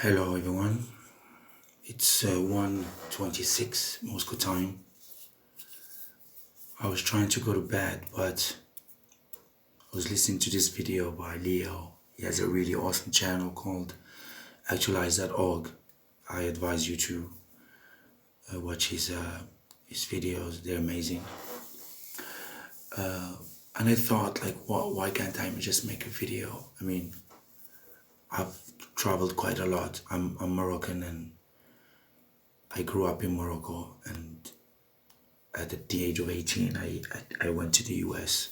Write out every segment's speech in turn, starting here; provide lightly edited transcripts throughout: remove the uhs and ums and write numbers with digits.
Hello everyone. It's 1:26 Moscow time. I was trying to go to bed, but I was listening to this video by Leo. He has a really awesome channel called actualize.org. I advise you to watch his videos. They're amazing. And I thought, like, why can't I just make a video? I mean, I've traveled quite a lot. I'm Moroccan and I grew up in Morocco, and at the age of 18, I went to the US,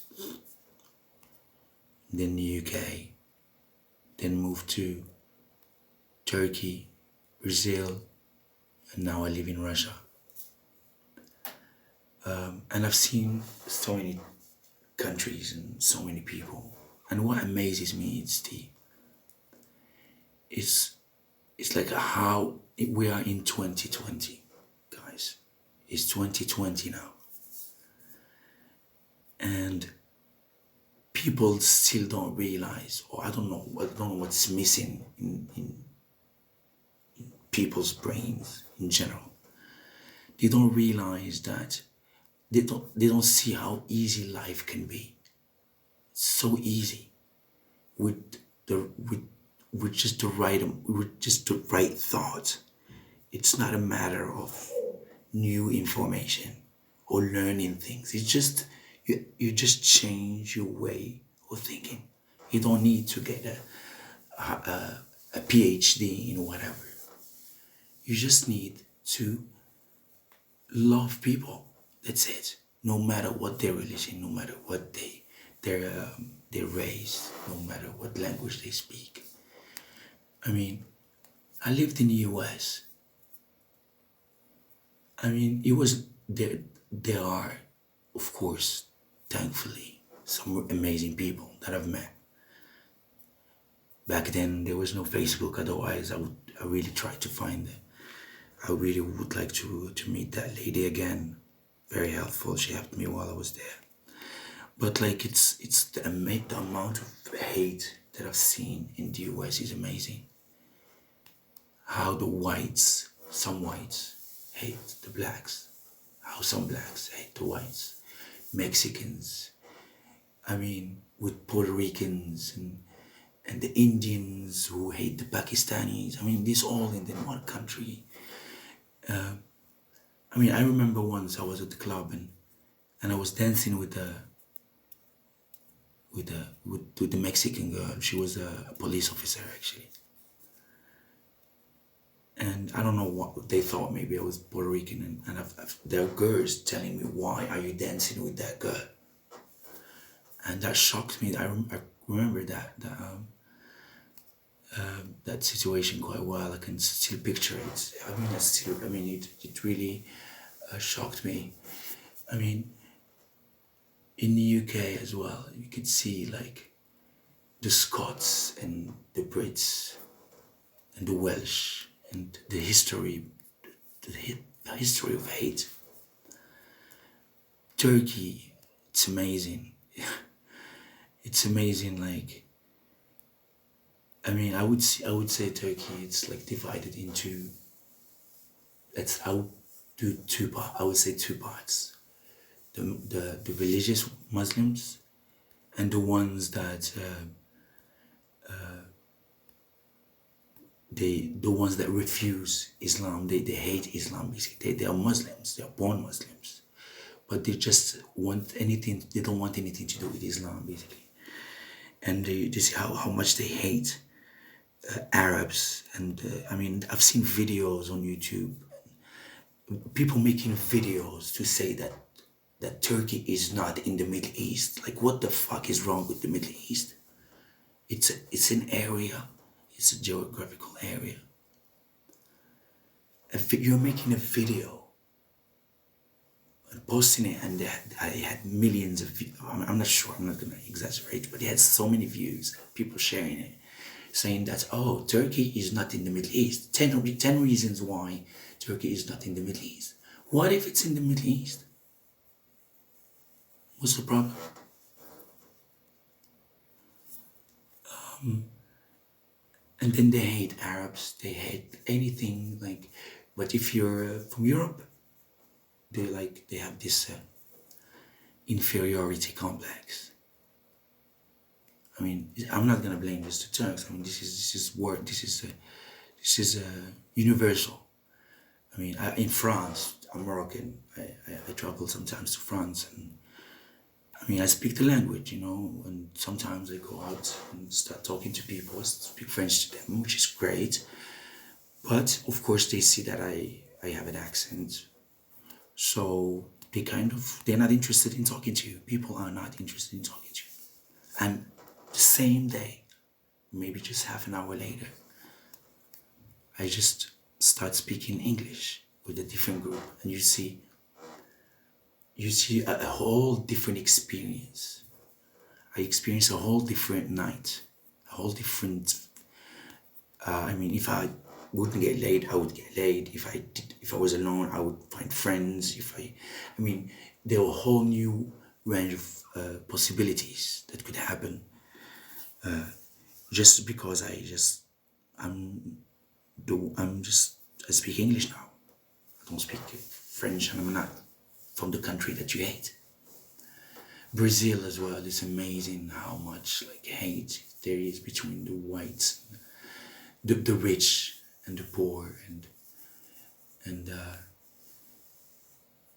then the UK, then moved to Turkey, Brazil, and now I live in Russia. And I've seen so many countries and so many people. And what amazes me is it's it's like how we are in 2020, guys. It's 2020 now, and people still don't realize, or I don't know what's missing in people's brains in general. They don't realize that they don't see how easy life can be. It's so easy with the with just the right thought. It's not a matter of new information or learning things. It's just you just change your way of thinking. You don't need to get a PhD in whatever. You just need to love people. That's it. No matter what their religion, no matter what their race, no matter what language they speak. I mean, I lived in the U.S. I mean, it was there. There are, of course, thankfully, some amazing people that I've met. Back then, there was no Facebook. Otherwise, I really tried to find it. I really would like to meet that lady again. Very helpful. She helped me while I was there. But like it's the amount of hate that I've seen in the US is amazing. How some whites hate the blacks. How some blacks hate the whites. Mexicans. I mean, with Puerto Ricans and the Indians who hate the Pakistanis. I mean, this all in the one country. I mean, I remember once I was at the club and I was dancing with the Mexican girl. She was a police officer actually, and I don't know what they thought. Maybe I was Puerto Rican, and there are girls telling me, "Why are you dancing with that girl?" And that shocked me. I remember that situation quite well. I can still picture it. I mean, it really shocked me. I mean, in the UK as well, you could see like the Scots and the Brits and the Welsh and the history of hate. Turkey, it's amazing. It's amazing. Like, I mean, I would say Turkey. It's like divided into. I would do two parts. I would say two parts. The religious Muslims and the ones that the ones that refuse Islam. They hate Islam basically. They are Muslims. They are born Muslims, but they just want anything. They don't want anything to do with Islam basically, and they see how much they hate Arabs. And I mean, I've seen videos on YouTube, people making videos to say that Turkey is not in the Middle East. Like, what the fuck is wrong with the Middle East? It's an area. It's a geographical area. If you're making a video and posting it, and I had millions of views. I'm not sure. I'm not gonna exaggerate, but it had so many views. People sharing it, saying that, oh, Turkey is not in the Middle East. 10 reasons why Turkey is not in the Middle East. What if it's in the Middle East? What's the problem? and then they hate Arabs, they hate anything like. But if you're from Europe, they have this inferiority complex. I mean, I'm not gonna blame this to Turks. I mean, this is work. This is universal. I mean, in France, I'm Moroccan. I travel sometimes to France, and I mean, I speak the language, and sometimes I go out and start talking to people. I speak French to them, which is great. But of course, they see that I have an accent, so they're not interested in talking to you. People are not interested in talking to you. And the same day, maybe just half an hour later, I just start speaking English with a different group, and you see a whole different experience. I experience a whole different night, a whole different. I mean, if I wouldn't get laid, I would get laid. If I was alone, I would find friends. I mean, there were a whole new range of possibilities that could happen just because I speak English now. I don't speak French, and I'm not from the country that you hate. Brazil as well. It's amazing how much like hate there is between the whites, the rich and the poor, and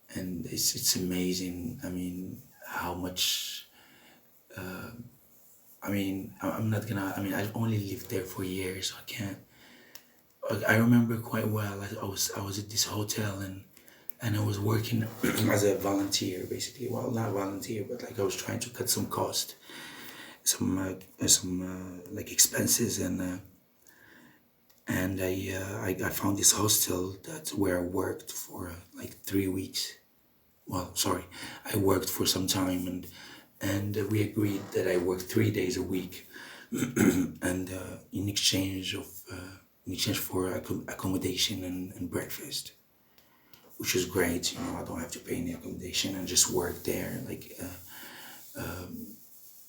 and it's amazing. I mean, how much. I mean, I'm not gonna. I mean, I've only lived there for years, so I can't. I remember quite well. I was at this hotel, and I was working as a volunteer, basically. Well, not volunteer, but like I was trying to cut some cost, some like expenses, and I found this hostel that's where I worked for like 3 weeks. Well, sorry, I worked for some time, and we agreed that I work 3 days a week, and in exchange for accommodation and breakfast, which is great. I don't have to pay any accommodation and just work there like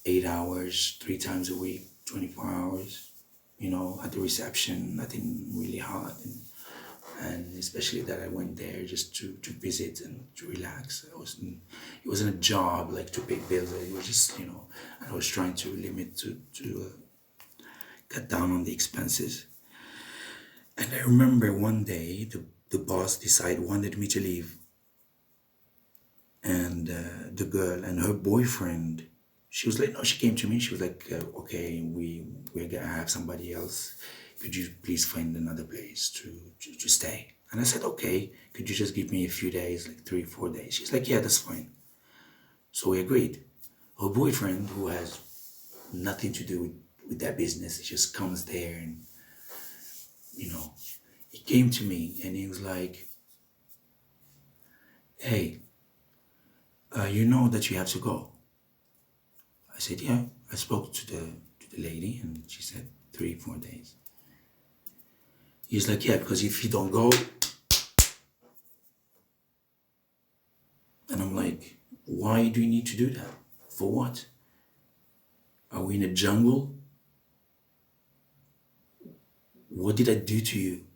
8 hours, 3 times a week, 24 hours. At the reception, nothing really hard, and especially that I went there just to visit and to relax. It wasn't a job like to pay bills. It was just I was trying to limit to cut down on the expenses. And I remember one day the boss wanted me to leave, and the girl and her boyfriend, she was like, no, she came to me. She was like, okay, we're gonna have somebody else. Could you please find another place to stay? And I said, okay. Could you just give me a few days, like 3, 4 days? She's like, yeah, that's fine. So we agreed. Her boyfriend, who has nothing to do with that business, he just comes there, and he came to me and he was like, hey, you know that you have to go. I said, yeah. I spoke to the lady, and she said 3, 4 days. He's like, yeah, because if you don't go, and I'm like, why do you need to do that? For what? Are we in a jungle? What did I do to you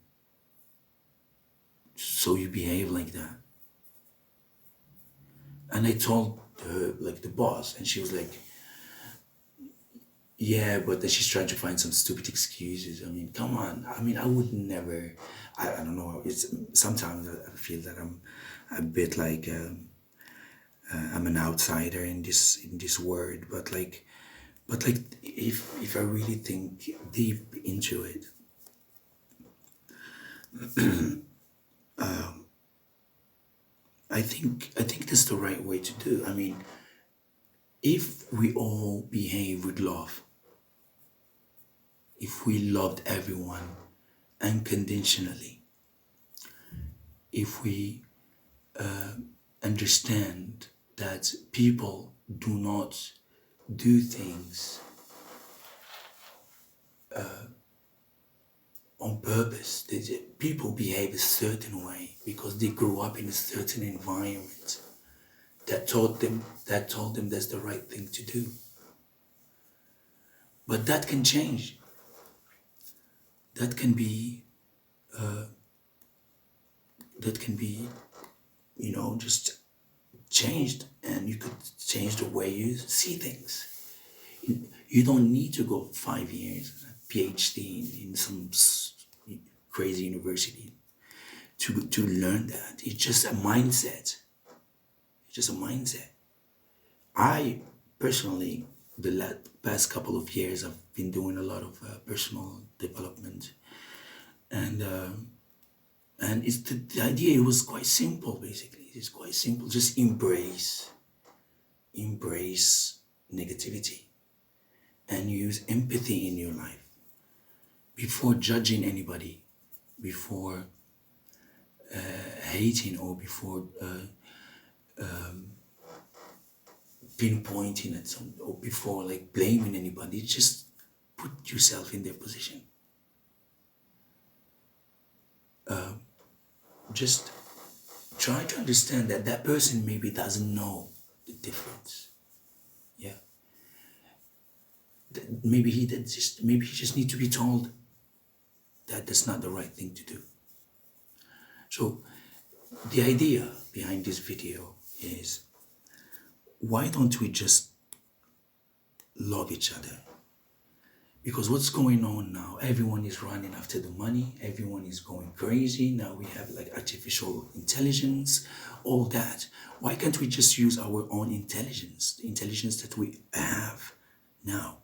so you behave like that? And I told her, like the boss, and she was like, yeah, but then she's trying to find some stupid excuses. I mean, come on. I mean, I would never. I don't know. It's sometimes I feel that I'm a bit like I'm an outsider in this word, but like if I really think deep into it, I think that's the right way to do. I mean, if we all behave with love, if we loved everyone unconditionally, if we understand that people do not do things on purpose. People behave a certain way because they grew up in a certain environment that told them that's the right thing to do. But that can change. that can be that can be just changed, and you could change the way you see things. You don't need to go 5 years, PhD in some crazy university to learn that. It's just a mindset. It's just a mindset. I personally, the past couple of years, I've been doing a lot of personal development, and it's the idea. It was quite simple. Basically, it's quite simple. Just embrace negativity, and use empathy in your life before judging anybody, before hating, or before pinpointing at some, or before like blaming anybody. Just put yourself in their position. Just try to understand that that person maybe doesn't know the difference. Yeah, maybe he just need to be told that that's not the right thing to do. So the idea behind this video is, why don't we just love each other? Because what's going on now, everyone is running after the money, everyone is going crazy. Now we have like artificial intelligence, all that. Why can't we just use our own intelligence, the intelligence that we have now,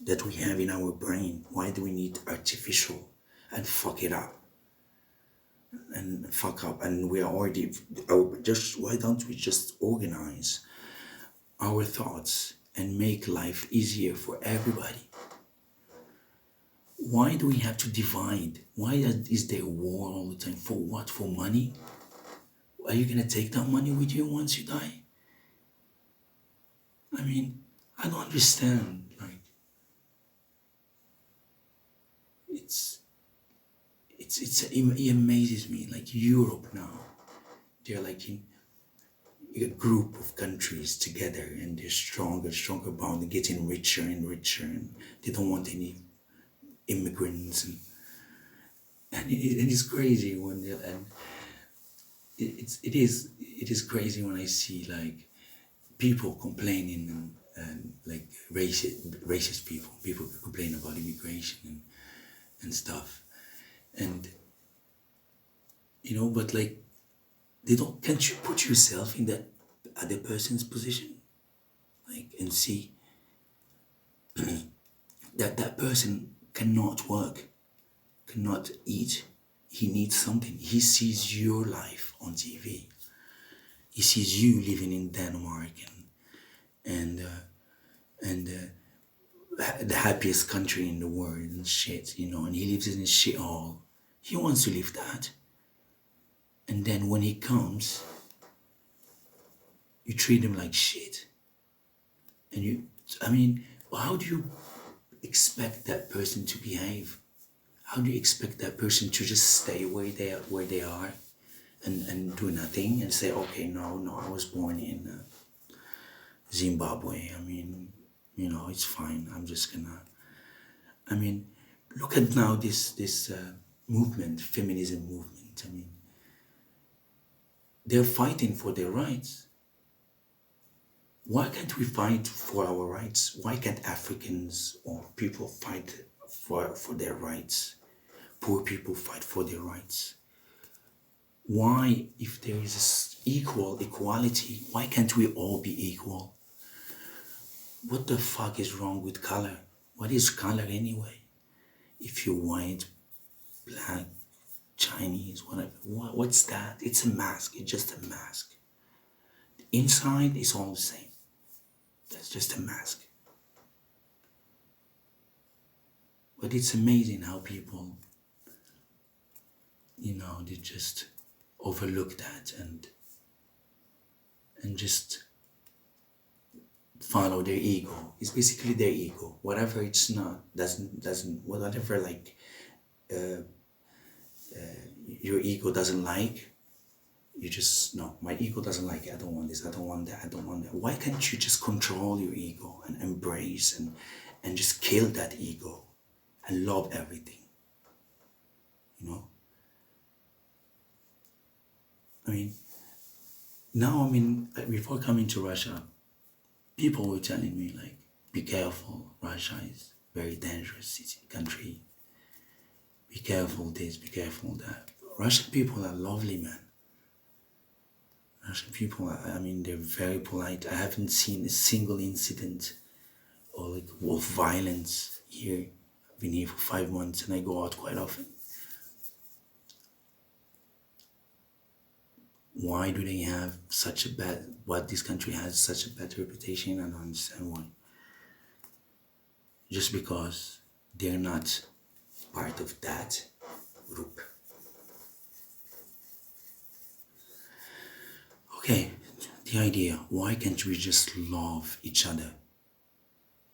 that we have in our brain? Why do we need artificial and fuck it up? And fuck up, and we are already just, why don't we just organize our thoughts and make life easier for everybody? Why do we have to divide? Why is there war all the time? For what? For money? Are you gonna take that money with you once you die? I mean, I don't understand. Like, it amazes me. Like Europe now, they're like in a group of countries together, and they're stronger bound, they're getting richer and richer, and they don't want any immigrants, and it's crazy when they, and it is crazy when I see like people complaining, and like racist people complain about immigration and stuff, and but like, they don't, can't you put yourself in that other person's position, like, and see that person cannot work, cannot eat, he needs something. He sees your life on TV, he sees you living in Denmark, and the happiest country in the world and shit, and he lives in a shit hole. He wants to live that, and then when he comes, you treat him like shit. And I mean, how do you expect that person to behave? How do you expect that person to just stay where they are, and do nothing, and say, okay, no, I was born in Zimbabwe. I mean, it's fine. I'm just gonna. I mean, look at now this movement, feminism movement. I mean, they're fighting for their rights. Why can't we fight for our rights? Why can't Africans or people fight for their rights? Poor people fight for their rights. Why, if there is this equality, why can't we all be equal? What the fuck is wrong with color? What is color anyway? If you're white, black, Chinese, whatever, what's that? It's a mask. It's just a mask. Inside is all the same. That's just a mask. But it's amazing how people, they just overlook that, and just follow their ego. It's basically their ego. Whatever it's not, doesn't whatever, like your ego doesn't like, you just, no, my ego doesn't like it, I don't want this, I don't want that, I don't want that. Why can't you just control your ego and embrace and just kill that ego and love everything? I mean, now before coming to Russia, people were telling me like, be careful, Russia is very dangerous country. Be careful this, be careful that. Russian people are lovely, man. Russian people, they're very polite. I haven't seen a single incident or like of violence here. I've been here for 5 months and I go out quite often. Why do they have such a bad, what this country has such a bad reputation? I don't understand why. Just because they're not part of that group. Okay, the idea, why can't we just love each other?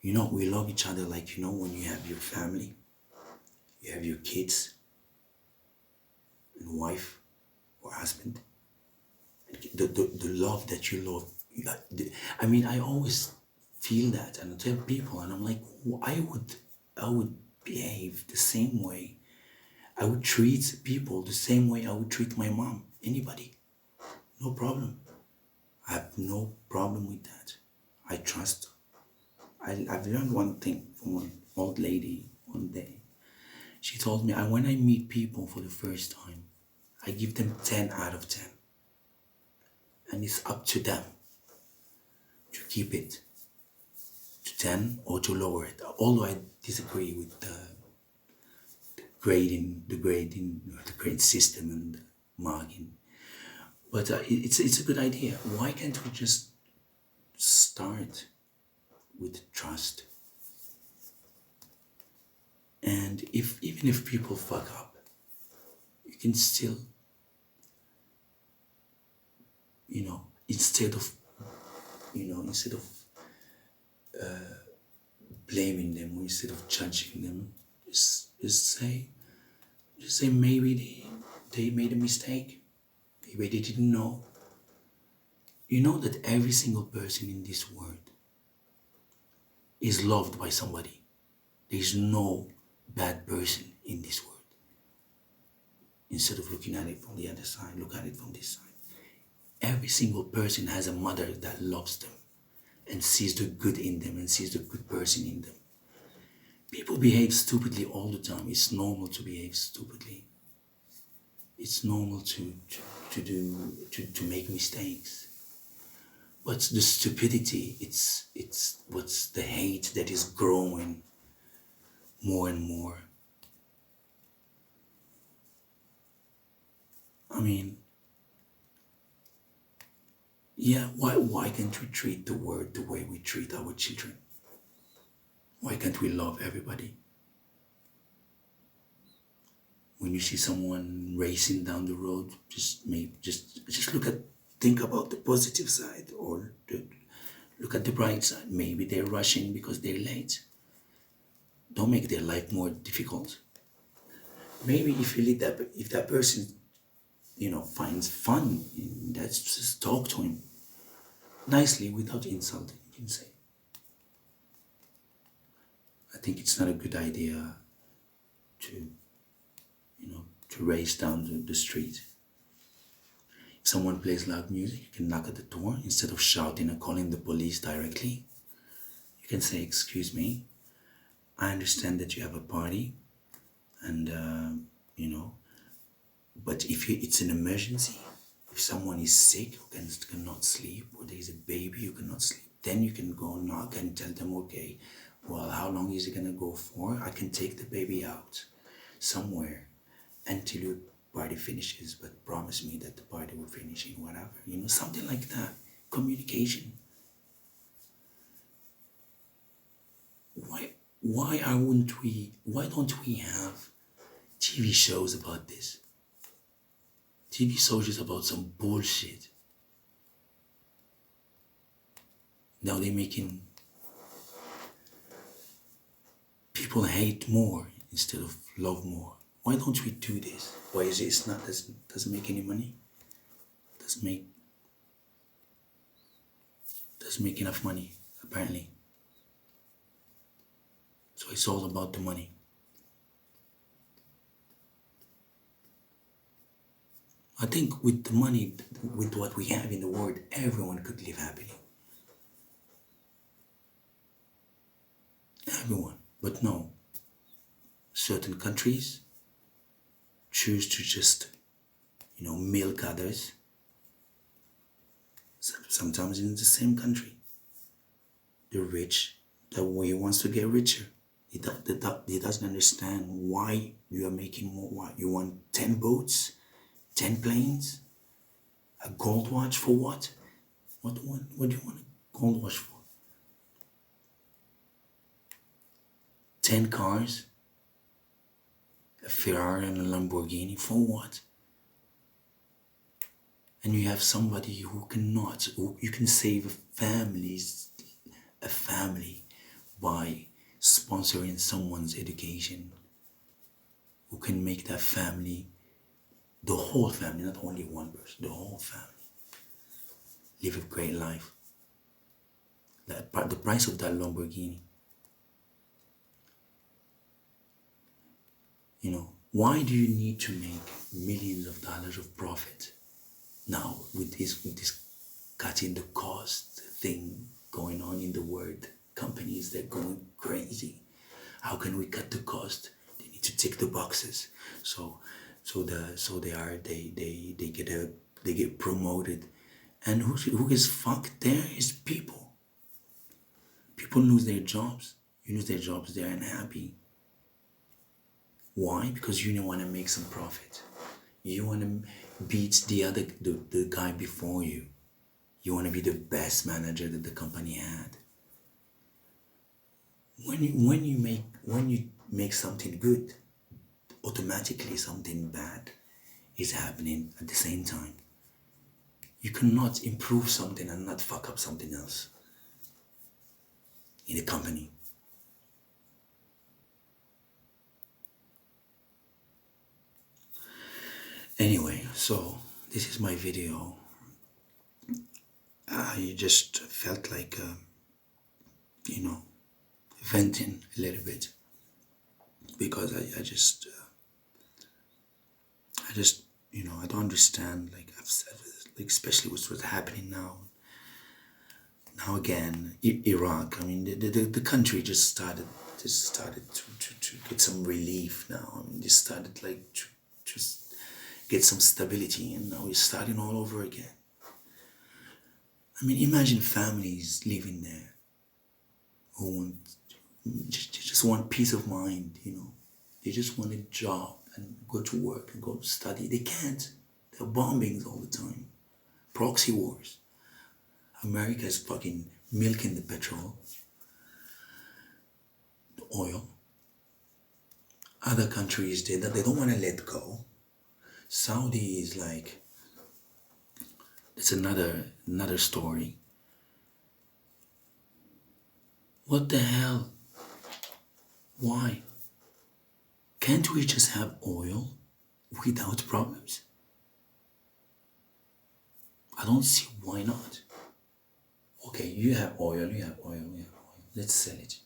We love each other like, when you have your family, you have your kids and wife or husband. The love that you love. I always feel that and I tell people and I'm like, I would behave the same way. I would treat people the same way I would treat my mom, anybody. No problem. I have no problem with that. I trust. I've learned one thing from one old lady one day. She told me, when I meet people for the first time, I give them 10 out of 10. And it's up to them to keep it to 10 or to lower it. Although I disagree with the grade system and marking. But it's a good idea. Why can't we just start with trust? And even if people fuck up, you can still, instead of blaming them or instead of judging them, just say maybe they made a mistake. Maybe they didn't know. You know that every single person in this world is loved by somebody. There's no bad person in this world. Instead of looking at it from the other side, look at it from this side. Every single person has a mother that loves them and sees the good in them and sees the good person in them. People behave stupidly all the time. It's normal to behave stupidly. It's normal to make mistakes. But the stupidity, it's what's the hate that is growing more and more. Yeah, why can't we treat the world the way we treat our children? Why can't we love everybody? When you see someone racing down the road, just think about the positive side or look at the bright side. Maybe they're rushing because they're late. Don't make their life more difficult. Maybe if that person, finds fun in that, just talk to him nicely without insulting. You can say, I think it's not a good idea to race down the street. If someone plays loud music, you can knock at the door instead of shouting and calling the police directly. You can say, excuse me, I understand that you have a party and, but if it's an emergency, if someone is sick who cannot sleep or there is a baby who cannot sleep, then you can go knock and tell them, okay, well, how long is it gonna go for? I can take the baby out somewhere until your party finishes, but promise me that the party will finish in whatever, something like that. Communication. Why don't we have TV shows about this? TV shows about some bullshit. Now they're making people hate more instead of love more. Why don't we do this? Why is it doesn't make any money? Doesn't make enough money, apparently. So it's all about the money. I think with the money, with what we have in the world, everyone could live happily. Everyone. But no, certain countries choose to just, milk others, sometimes in the same country. The rich, the way he wants to get richer. He doesn't understand why you are making more. Why you want 10 boats, 10 planes, a gold watch for what? What do you want a gold watch for? 10 cars, a Ferrari and a Lamborghini for what? And you have somebody who cannot, who you can save a family by sponsoring someone's education, who can make that family, the whole family, not only one person, the whole family, live a great life. The price of that Lamborghini, why do you need to make millions of dollars of profit now with this cutting the cost thing going on in the world? Companies, they're going crazy. How can we cut the cost? They need to tick the boxes. They get promoted. And who is fucked there is people. People lose their jobs. You lose their jobs, they're unhappy. Why? Because you want to make some profit. You want to beat the guy before you. You want to be the best manager that the company had. When you make something good, automatically something bad is happening at the same time. You cannot improve something and not fuck up something else in a company. Anyway, so this is my video. I just felt like, venting a little bit, because I just, I don't understand, like I've said, like especially what's happening now. Now again, Iraq. I mean, the country just started to get some relief now. I mean, they started like to just get some stability, and now we're starting all over again. I mean, imagine families living there who just want peace of mind, They just want a job and go to work and go to study. They can't. There are bombings all the time. Proxy wars. America is fucking milking the petrol, the oil. Other countries, they don't want to let go. Saudi is like, it's another story. What the hell? Why? Can't we just have oil without problems? I don't see why not. Okay, you have oil. Let's sell it.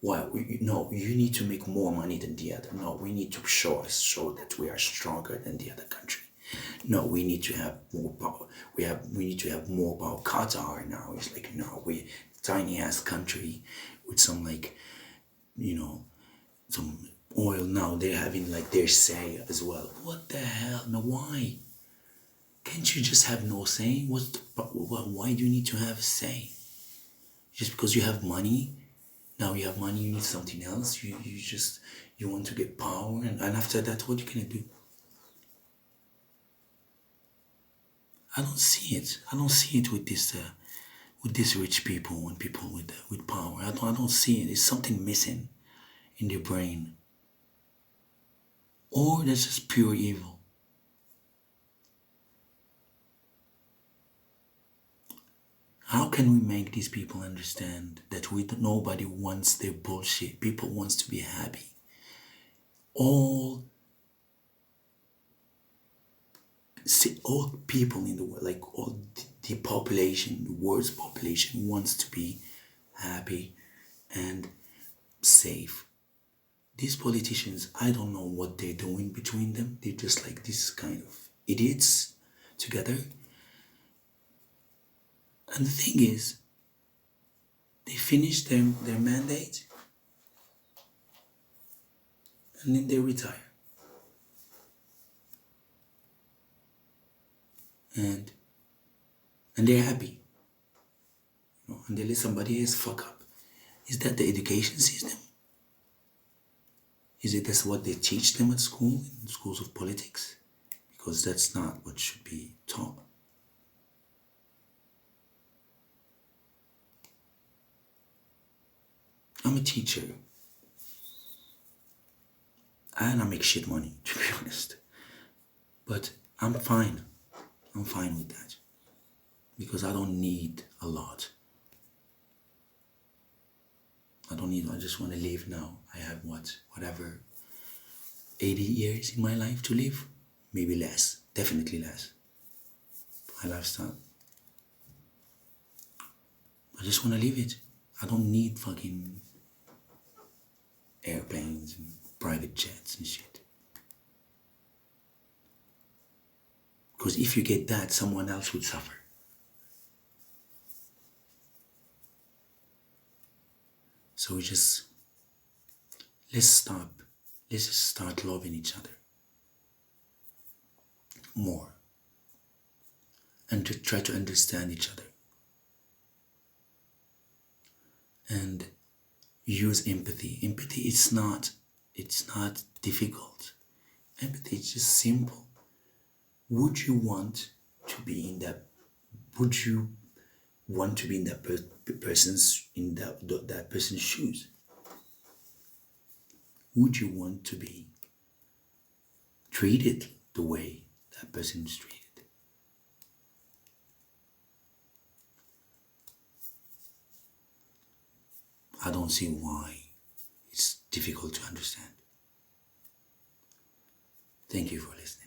Why? No, you need to make more money than the other. No, we need to show that we are stronger than the other country. No, we need to have more power. We need to have more power. Qatar now is like, no, we tiny ass country with some like, some oil. Now they're having like their say as well. What the hell? No, why? Can't you just have no say? Why do you need to have a say? Just because you have money? Now you have money, you need something else. You want to get power, and after that, what are you gonna do? I don't see it. I don't see it with these rich people and people with power. I don't see it. There's something missing in their brain, or that's just pure evil. How can we make these people understand that nobody wants their bullshit? People wants to be happy. All people in the world, like all the population, the world's population, wants to be happy and safe. These politicians, I don't know what they're doing between them. They're just like this kind of idiots together. And the thing is, they finish their mandate and then they retire. And they're happy. You know, and they let somebody else fuck up. Is that the education system? Is it that's what they teach them at school, in schools of politics? Because that's not what should be taught. I'm a teacher and I make shit money, to be honest. But I'm fine. I'm fine with that because I don't need a lot. I just want to live now. I have whatever, 80 years in my life to live. Maybe less, definitely less. My lifestyle. I just want to live it. I don't need fucking airplanes and private jets and shit. Because if you get that, someone else would suffer. So let's stop. Let's just start loving each other more and to try to understand each other and use empathy. Empathy it's not difficult. Empathy is just simple. Would you want to be in that would you want to be in that person's that person's shoes? Would you want to be treated the way that person is treated? I don't see why it's difficult to understand. Thank you for listening.